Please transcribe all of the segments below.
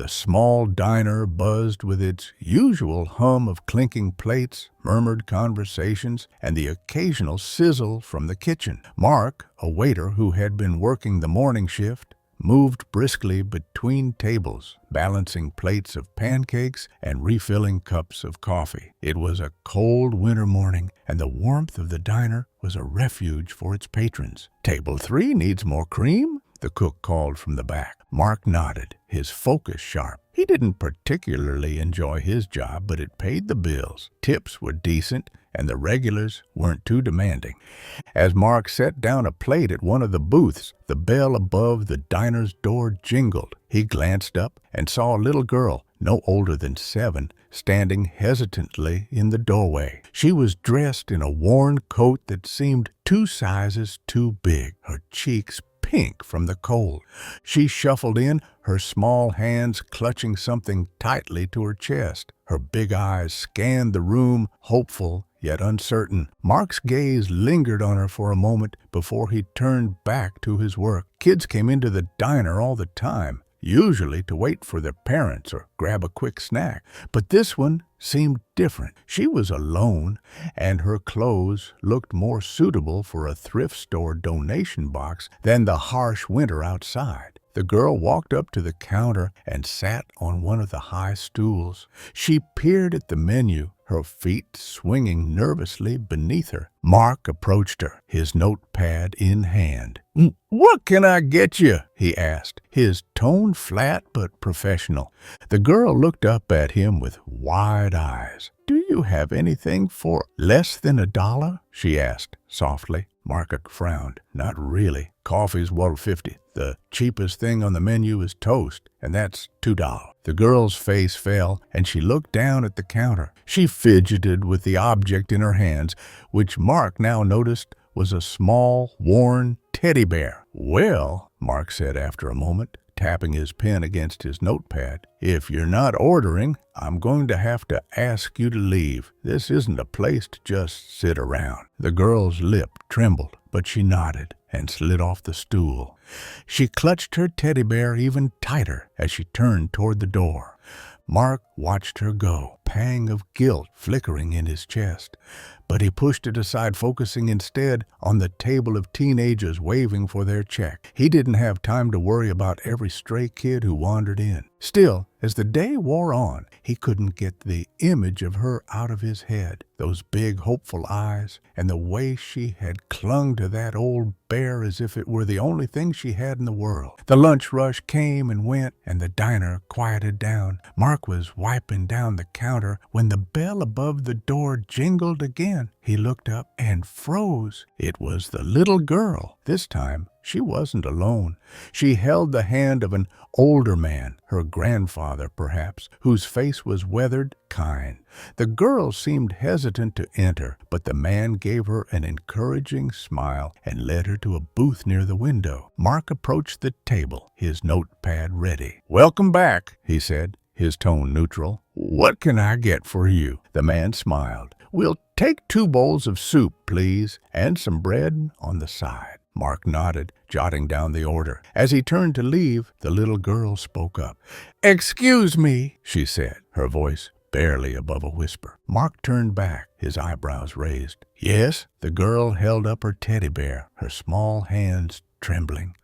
The small diner buzzed with its usual hum of clinking plates, murmured conversations, and the occasional sizzle from the kitchen. Mark, a waiter who had been working the morning shift, moved briskly between tables, balancing plates of pancakes and refilling cups of coffee. It was a cold winter morning, and the warmth of the diner was a refuge for its patrons. "Table 3 needs more cream?" the cook called from the back. Mark nodded, his focus sharp. He didn't particularly enjoy his job, but it paid the bills. Tips were decent, and the regulars weren't too demanding. As Mark set down a plate at one of the booths, the bell above the diner's door jingled. He glanced up and saw a little girl, no older than 7, standing hesitantly in the doorway. She was dressed in a worn coat that seemed 2 sizes too big, her cheeks pink from the cold. She shuffled in, her small hands clutching something tightly to her chest. Her big eyes scanned the room, hopeful yet uncertain. Mark's gaze lingered on her for a moment before he turned back to his work. Kids came into the diner all the time, usually to wait for their parents or grab a quick snack. But this one seemed different. She was alone, and her clothes looked more suitable for a thrift store donation box than the harsh winter outside. The girl walked up to the counter and sat on one of the high stools. She peered at the menu, her feet swinging nervously beneath her. Mark approached her, his notepad in hand. "What can I get you?" he asked, his tone flat but professional. The girl looked up at him with wide eyes. "Do you have anything for less than $1?" she asked softly. Mark frowned. "Not really. Coffee's $1.50. The cheapest thing on the menu is toast, and that's $2. The girl's face fell, and she looked down at the counter. She fidgeted with the object in her hands, which Mark now noticed was a small, worn teddy bear. "Well," Mark said after a moment, tapping his pen against his notepad, "if you're not ordering, I'm going to have to ask you to leave. This isn't a place to just sit around." The girl's lip trembled, but she nodded and slid off the stool. She clutched her teddy bear even tighter as she turned toward the door. Mark watched her go, pang of guilt flickering in his chest. But he pushed it aside, focusing instead on the table of teenagers waving for their check. He didn't have time to worry about every stray kid who wandered in. Still, as the day wore on, he couldn't get the image of her out of his head. Those big, hopeful eyes, and the way she had clung to that old bear as if it were the only thing she had in the world. The lunch rush came and went, and the diner quieted down. Mark was wiping down the counter when the bell above the door jingled again. He looked up and froze. It was the little girl. This time, she wasn't alone. She held the hand of an older man, her grandfather perhaps, whose face was weathered, kind. The girl seemed hesitant to enter, but the man gave her an encouraging smile and led her to a booth near the window. Mark approached the table, his notepad ready. "Welcome back," he said, his tone neutral. "What can I get for you?" The man smiled. "We'll take 2 bowls of soup, please, and some bread on the side." Mark nodded, jotting down the order. As he turned to leave, the little girl spoke up. "Excuse me," she said, her voice barely above a whisper. Mark turned back, his eyebrows raised. "Yes?" The girl held up her teddy bear, her small hands trembling.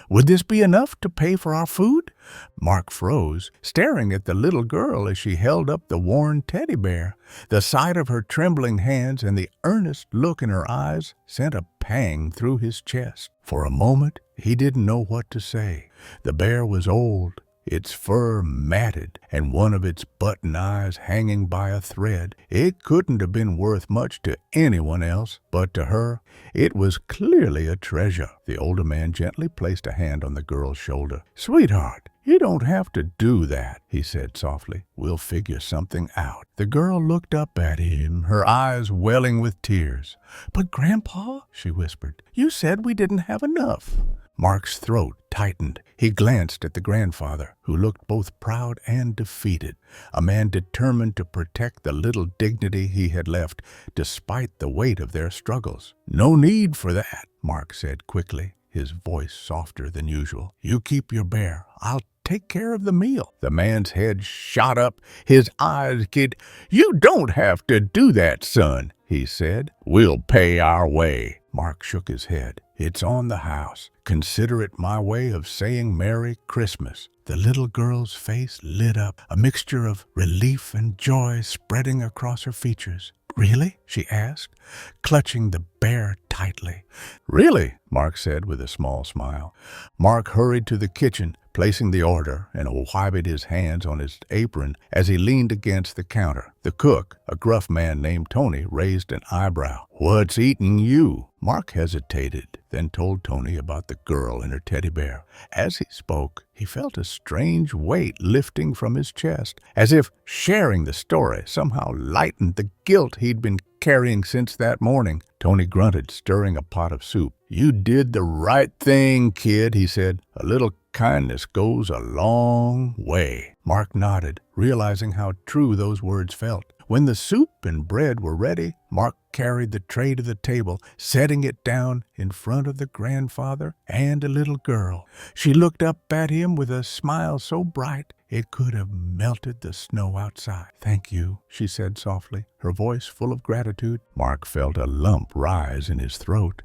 "Would this be enough to pay for our food?" Mark froze, staring at the little girl as she held up the worn teddy bear. The sight of her trembling hands and the earnest look in her eyes sent a pang through his chest. For a moment, he didn't know what to say. The bear was old, its fur matted, and one of its button eyes hanging by a thread. It couldn't have been worth much to anyone else, but to her, it was clearly a treasure. The older man gently placed a hand on the girl's shoulder. "Sweetheart, you don't have to do that," he said softly. "We'll figure something out." The girl looked up at him, her eyes welling with tears. "But Grandpa," she whispered, "you said we didn't have enough." Mark's throat tightened. He glanced at the grandfather, who looked both proud and defeated, a man determined to protect the little dignity he had left, despite the weight of their struggles. "No need for that," Mark said quickly, his voice softer than usual. "You keep your bear. I'll take care of the meal. The man's head shot up, his eyes kid. You don't have to do that, son, he said. We'll pay our way. Mark shook his head. It's on the house. Consider it my way of saying Merry Christmas. The little girl's face lit up, a mixture of relief and joy spreading across her features. Really? She asked, clutching the bear tightly. Really, Mark said with a small smile. Mark hurried to the kitchen, placing the order, and wiped his hands on his apron as he leaned against the counter. The cook, a gruff man named Tony, raised an eyebrow. What's eating you? Mark hesitated, then told Tony about the girl and her teddy bear. As he spoke, he felt a strange weight lifting from his chest, as if sharing the story somehow lightened the guilt he'd been carrying since that morning. Tony grunted, stirring a pot of soup. You did the right thing, kid, he said. A little kindness goes a long way. Mark nodded, realizing how true those words felt. When the soup and bread were ready, Mark carried the tray to the table, setting it down in front of the grandfather and a little girl. She looked up at him with a smile so bright it could have melted the snow outside. Thank you, she said softly, her voice full of gratitude. Mark felt a lump rise in his throat.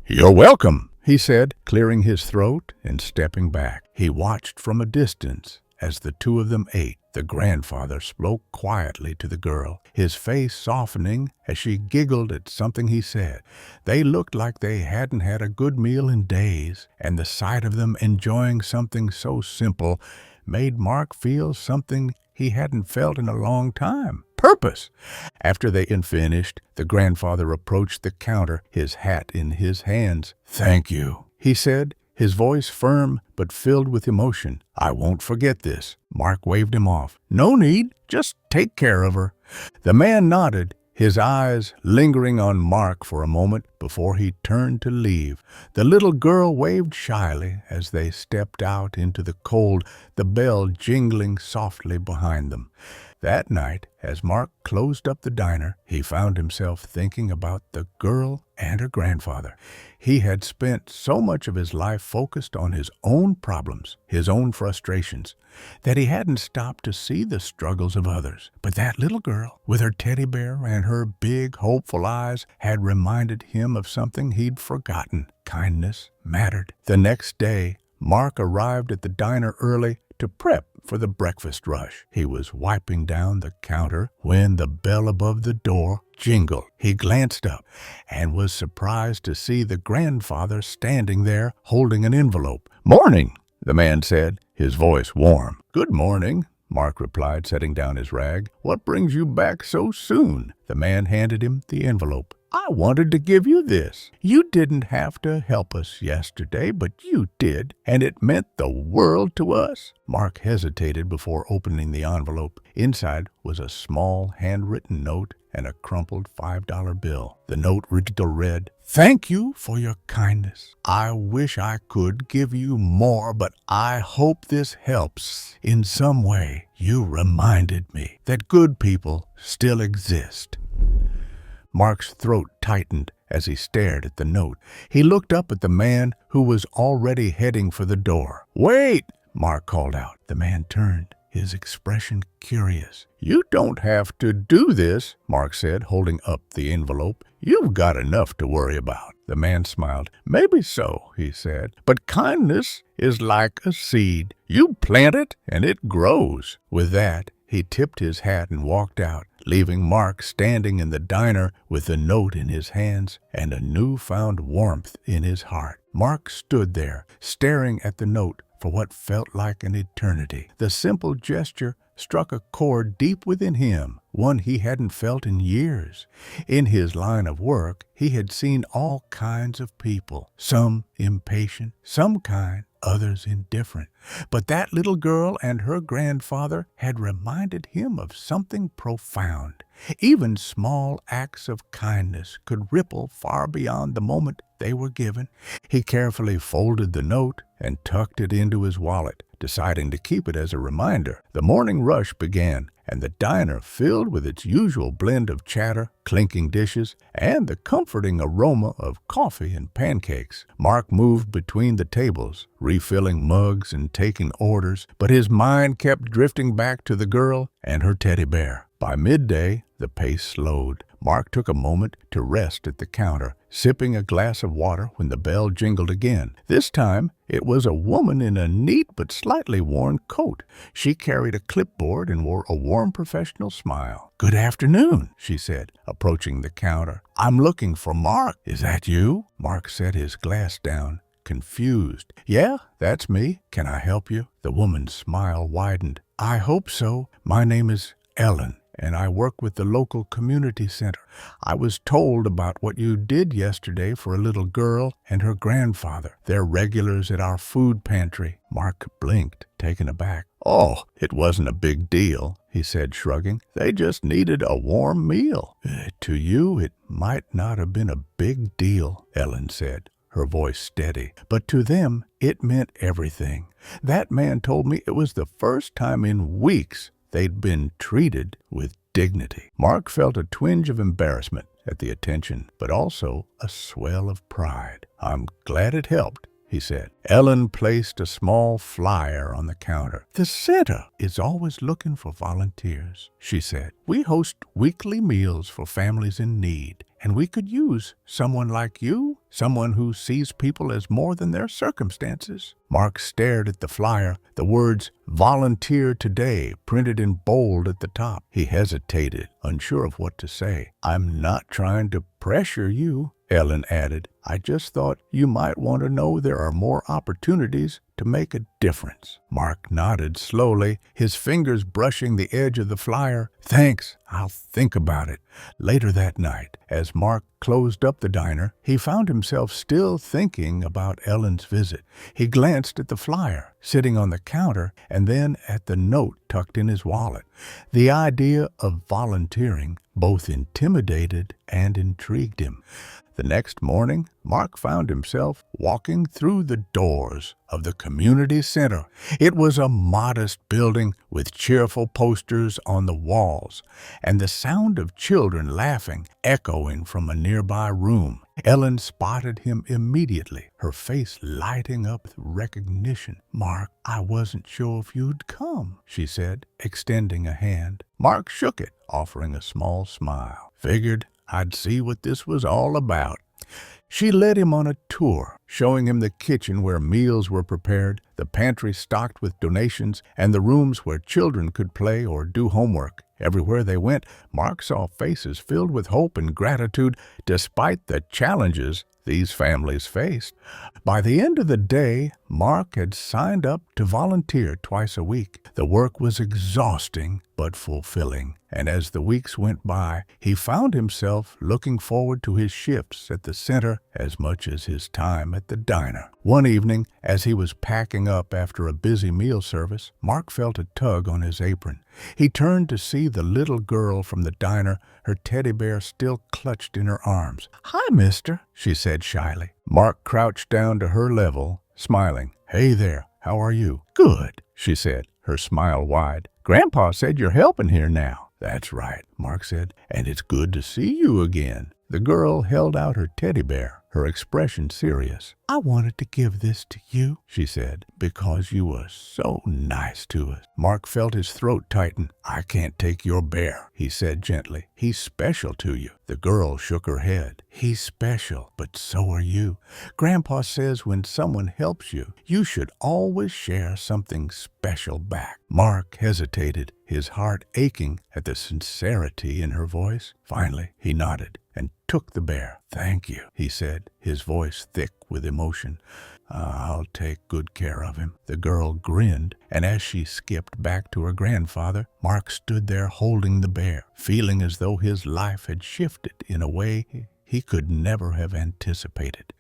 You're welcome, he said, clearing his throat and stepping back. He watched from a distance as the two of them ate. The grandfather spoke quietly to the girl, his face softening as she giggled at something he said. They looked like they hadn't had a good meal in days, and the sight of them enjoying something so simple made Mark feel something he hadn't felt in a long time. Purpose. After they had finished, the grandfather approached the counter, his hat in his hands. Thank you, he said, his voice firm but filled with emotion. I won't forget this. Mark waved him off. No need. Just take care of her. The man nodded, his eyes lingering on Mark for a moment before he turned to leave. The little girl waved shyly as they stepped out into the cold, the bell jingling softly behind them. That night, as Mark closed up the diner, he found himself thinking about the girl and her grandfather. He had spent so much of his life focused on his own problems, his own frustrations, that he hadn't stopped to see the struggles of others. But that little girl, with her teddy bear and her big, hopeful eyes, had reminded him of something he'd forgotten. Kindness mattered. The next day, Mark arrived at the diner early to prep for the breakfast rush. He was wiping down the counter when the bell above the door jingled. He glanced up and was surprised to see the grandfather standing there holding an envelope. Morning, the man said, his voice warm. Good morning, Mark replied, setting down his rag. What brings you back so soon? The man handed him the envelope. I wanted to give you this. You didn't have to help us yesterday, but you did, and it meant the world to us. Mark hesitated before opening the envelope. Inside was a small handwritten note and a crumpled $5 bill. The note read, Thank you for your kindness. I wish I could give you more, but I hope this helps in some way. You reminded me that good people still exist. Mark's throat tightened as he stared at the note. He looked up at the man who was already heading for the door. Wait, Mark called out. The man turned, his expression curious. You don't have to do this, Mark said, holding up the envelope. You've got enough to worry about. The man smiled. Maybe so, he said, but kindness is like a seed. You plant it and it grows. With that, he tipped his hat and walked out, leaving Mark standing in the diner with the note in his hands and a newfound warmth in his heart. Mark stood there, staring at the note for what felt like an eternity. The simple gesture struck a chord deep within him, one he hadn't felt in years. In his line of work, he had seen all kinds of people, some impatient, some kind, others indifferent. But that little girl and her grandfather had reminded him of something profound. Even small acts of kindness could ripple far beyond the moment they were given. He carefully folded the note and tucked it into his wallet, deciding to keep it as a reminder. The morning rush began, and the diner filled with its usual blend of chatter, clinking dishes, and the comforting aroma of coffee and pancakes. Mark moved between the tables, refilling mugs and taking orders, but his mind kept drifting back to the girl and her teddy bear. By midday, the pace slowed. Mark took a moment to rest at the counter, sipping a glass of water when the bell jingled again. This time, it was a woman in a neat but slightly worn coat. She carried a clipboard and wore a warm professional smile. "Good afternoon," she said, approaching the counter. "I'm looking for Mark. Is that you?" Mark set his glass down, confused. "Yeah, that's me. Can I help you?" The woman's smile widened. "I hope so. My name is Ellen, and I work with the local community center. I was told about what you did yesterday for a little girl and her grandfather. They're regulars at our food pantry." Mark blinked, taken aback. "Oh, it wasn't a big deal," he said, shrugging. "They just needed a warm meal." "To you, it might not have been a big deal," Ellen said, her voice steady. "But to them, it meant everything. That man told me it was the first time in weeks they'd been treated with dignity." Mark felt a twinge of embarrassment at the attention, but also a swell of pride. "I'm glad it helped," he said. Ellen placed a small flyer on the counter. "The center is always looking for volunteers," she said. "We host weekly meals for families in need, and we could use someone like you, someone who sees people as more than their circumstances." Mark stared at the flyer, the words "Volunteer Today" printed in bold at the top. He hesitated, unsure of what to say. "I'm not trying to pressure you," Ellen added. "I just thought you might want to know there are more opportunities to make a difference." Mark nodded slowly, his fingers brushing the edge of the flyer. "Thanks, I'll think about it." Later that night, as Mark closed up the diner, he found himself still thinking about Ellen's visit. He glanced at the flyer sitting on the counter and then at the note tucked in his wallet. The idea of volunteering both intimidated and intrigued him. The next morning, Mark found himself walking through the doors of the community center. It was a modest building with cheerful posters on the walls and the sound of children laughing echoing from a nearby room. Ellen spotted him immediately, her face lighting up with recognition. "Mark, I wasn't sure if you'd come," she said, extending a hand. Mark shook it, offering a small smile. "Figured I'd see what this was all about." She led him on a tour, showing him the kitchen where meals were prepared, the pantry stocked with donations, and the rooms where children could play or do homework. Everywhere they went, Mark saw faces filled with hope and gratitude despite the challenges these families faced. By the end of the day, Mark had signed up to volunteer twice a week. The work was exhausting but fulfilling, and as the weeks went by, he found himself looking forward to his shifts at the center as much as his time at the diner. One evening, as he was packing up after a busy meal service, Mark felt a tug on his apron. He turned to see the little girl from the diner, her teddy bear still clutched in her arms. "Hi, mister," she said shyly. Mark crouched down to her level, smiling. "Hey there, how are you?" "Good," she said, her smile wide. "Grandpa said you're helping here now." "That's right," Mark said, "and it's good to see you again." The girl held out her teddy bear, her expression serious. "I wanted to give this to you," she said, "because you were so nice to us." Mark felt his throat tighten. "I can't take your bear," he said gently. "He's special to you." The girl shook her head. "He's special, but so are you. Grandpa says when someone helps you, you should always share something special back." Mark hesitated, his heart aching at the sincerity in her voice. Finally, he nodded and took the bear. "Thank you," he said, his voice thick with emotion. "I'll take good care of him." The girl grinned, and as she skipped back to her grandfather, Mark stood there holding the bear, feeling as though his life had shifted in a way he could never have anticipated.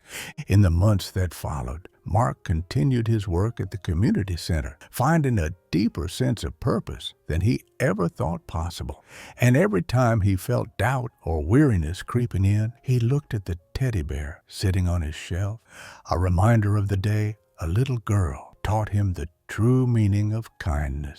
In the months that followed, Mark continued his work at the community center, finding a deeper sense of purpose than he ever thought possible. And every time he felt doubt or weariness creeping in, he looked at the teddy bear sitting on his shelf, a reminder of the day a little girl taught him the true meaning of kindness.